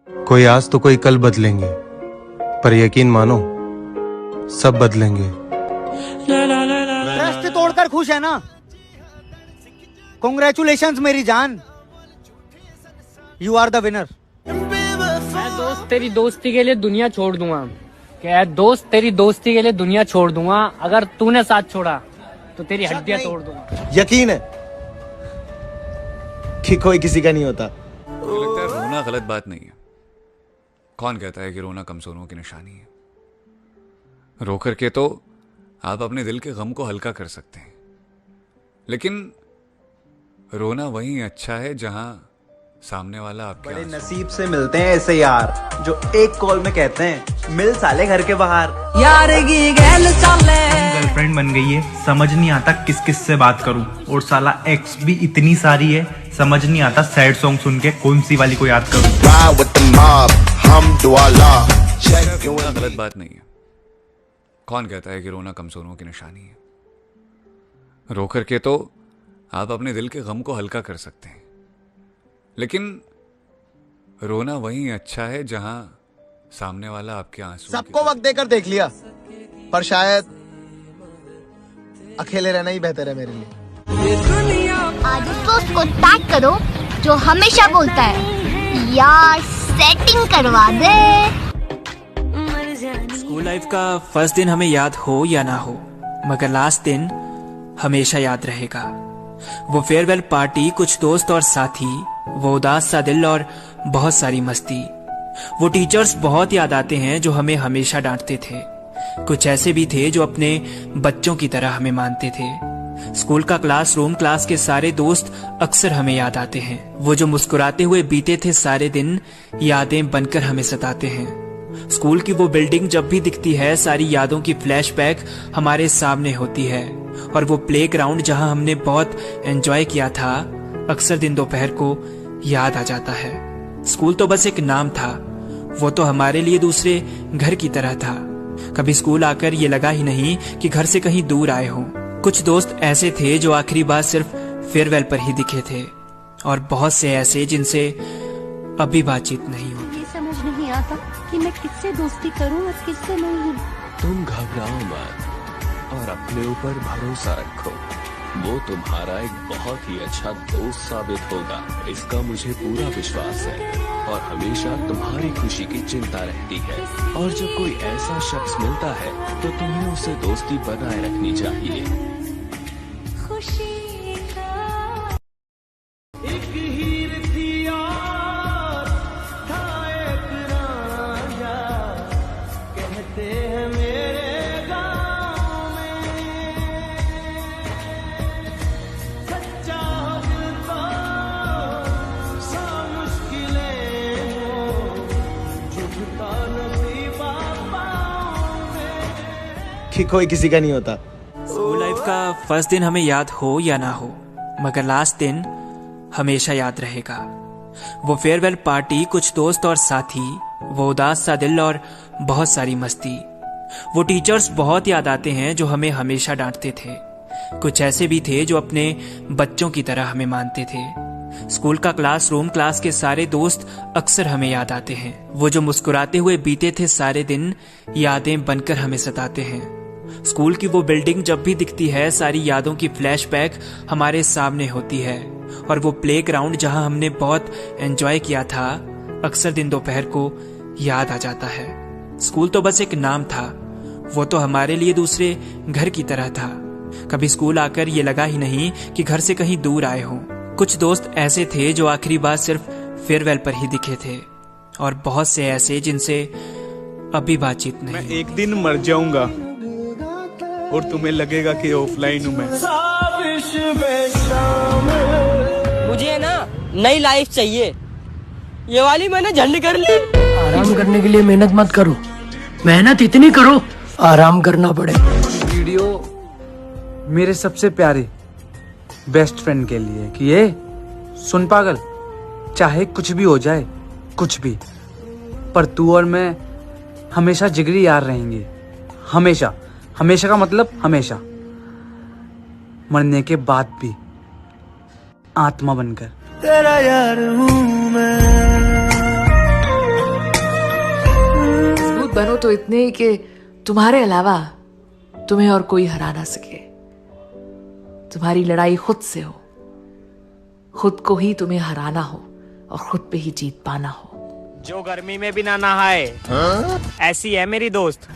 कोई आज तो कोई कल बदलेंगे, पर यकीन मानो सब बदलेंगे। ट्रस्ट तोड़कर खुश है ना? कॉन्ग्रेचुलेशंस मेरी जान, यू आर द विनर। मैं दोस्त तेरी दोस्ती के लिए दुनिया छोड़ दूंगा। क्या दोस्त तेरी दोस्ती के लिए दुनिया छोड़ दूंगा। अगर तूने साथ छोड़ा तो तेरी हड्डियां तोड़ दूंगा। यकीन है कि कोई किसी का नहीं होता। मुझे लगता है रोना गलत बात नहीं है। कौन कहता है कि रोना कमजोरों की निशानी है? रो करके तो आप अपने दिल के गम को हल्का कर सकते हैं, लेकिन रोना वहीं अच्छा है जहां सामने वाला आपके बड़े नसीब से मिलते हैं ऐसे यार जो एक कॉल में कहते हैं मिल साले घर के बाहर। यार की गैल साले गर्लफ्रेंड बन गई है, समझ नहीं आता किस किस से बात करूं, और साला एक्स भी इतनी सारी है, समझ नहीं आता सैड सॉन्ग सुन के कौन सी वाली को याद करूं। रोना गलत बात नहीं है। कौन कहता है कि रोना कमजोरों की निशानी है? रो करके तो आप अपने दिल के गम को हल्का कर सकते हैं, लेकिन रोना वहीं अच्छा है जहां सामने वाला आपके आंसू। सबको वक्त देकर देख लिया, पर शायद अकेले रहना ही बेहतर है मेरे लिए। आज उस दोस्त को टैग करो जो हमेशा बोलता है यार सेटिंग करवा दे। स्कूल लाइफ का फर्स्ट दिन हमें याद हो या ना हो, मगर लास्ट दिन हमेशा याद रहेगा। वो फेयरवेल पार्टी, कुछ दोस्त और साथी, वो उदास सा दिल और बहुत सारी मस्ती। वो टीचर्स बहुत याद आते हैं जो हमें हमेशा डांटते थे। कुछ ऐसे भी थे जो अपने बच्चों की तरह हमें मानते थे। स्कूल का क्लासरूम, क्लास के सारे दोस्त अक्सर हमें याद आते हैं। वो जो मुस्कुराते हुए बीते थे सारे दिन, यादें बनकर हमें सताते हैं। स्कूल की वो बिल्डिंग जब भी दिखती है, सारी यादों की फ्लैशबैक हमारे सामने होती है। और वो प्लेग्राउंड जहां हमने बहुत एंजॉय किया था, अक्सर दिन दोपहर को याद आ जाता है। स्कूल तो बस एक नाम था, वो तो हमारे लिए दूसरे घर की तरह था। कभी स्कूल आकर ये लगा ही नहीं कि घर से कहीं दूर आए हों। कुछ दोस्त ऐसे थे जो आखिरी बार सिर्फ फेयरवेल पर ही दिखे थे, और बहुत से ऐसे जिनसे अभी बातचीत नहीं होती। समझ नहीं आता कि मैं किससे दोस्ती करूं और किससे नहीं। तुम घबराओ मत और अपने ऊपर भरोसा रखो। वो तुम्हारा एक बहुत ही अच्छा दोस्त साबित होगा, इसका मुझे पूरा विश्वास है। और हमेशा तुम्हारी खुशी की चिंता रहती है। और जब कोई ऐसा शख्स मिलता है तो तुम्हें उससे दोस्ती बनाए रखनी चाहिए। खुशी कि कोई किसी का नहीं होता। स्कूल लाइफ का फर्स्ट दिन हमें याद हो या ना हो, मगर लास्ट दिन हमेशा याद रहेगा। वो फेयरवेल पार्टी, कुछ दोस्त और साथी, वो उदास सा दिल और बहुत सारी मस्ती। वो टीचर्स बहुत याद आते हैं जो हमें हमेशा डांटते थे। कुछ ऐसे भी थे जो अपने बच्चों की तरह हमें मानते थे। स्कूल का क्लासरूम, क्लास के सारे दोस्त अक्सर हमें याद आते हैं। वो जो मुस्कुराते हुए बीते थे सारे दिन, यादें बनकर हमें सताते हैं। स्कूल की वो बिल्डिंग जब भी दिखती है, सारी यादों की फ्लैशबैक हमारे सामने होती है। और वो प्लेग्राउंड जहां हमने बहुत एंजॉय किया था, अक्सर दिन दोपहर को याद आ जाता है। स्कूल तो बस एक नाम था, वो तो हमारे लिए दूसरे घर की तरह था। कभी स्कूल आकर ये लगा ही नहीं कि घर से कहीं दूर आए हों। कुछ दोस्त ऐसे थे जो आखिरी बार सिर्फ फेयरवेल पर ही दिखे थे, और बहुत से ऐसे जिनसे अभी बातचीत नहीं। मैं एक दिन मर जाऊंगा और तुम्हें लगेगा कि ऑफलाइन हूं मैं। मुझे ना नई लाइफ चाहिए, ये वाली मैंने झंड कर ली। आराम करने के लिए मेहनत मत करो, मेहनत इतनी करो आराम करना पड़े। वीडियो मेरे सबसे प्यारे बेस्ट फ्रेंड के लिए कि ये सुन पागल, चाहे कुछ भी हो जाए, कुछ भी, पर तू और मैं हमेशा जिगरी यार रहेंगे। हमेशा, हमेशा का मतलब हमेशा, मरने के बाद भी आत्मा बनकर। तेरा यार हूँ मैं। बनो तो इतने ही कि तुम्हारे अलावा तुम्हें और कोई हरा ना सके। तुम्हारी लड़ाई खुद से हो, खुद को ही तुम्हें हराना हो और खुद पे ही जीत पाना हो। जो गर्मी में भी ना नहाए ऐसी है मेरी दोस्त।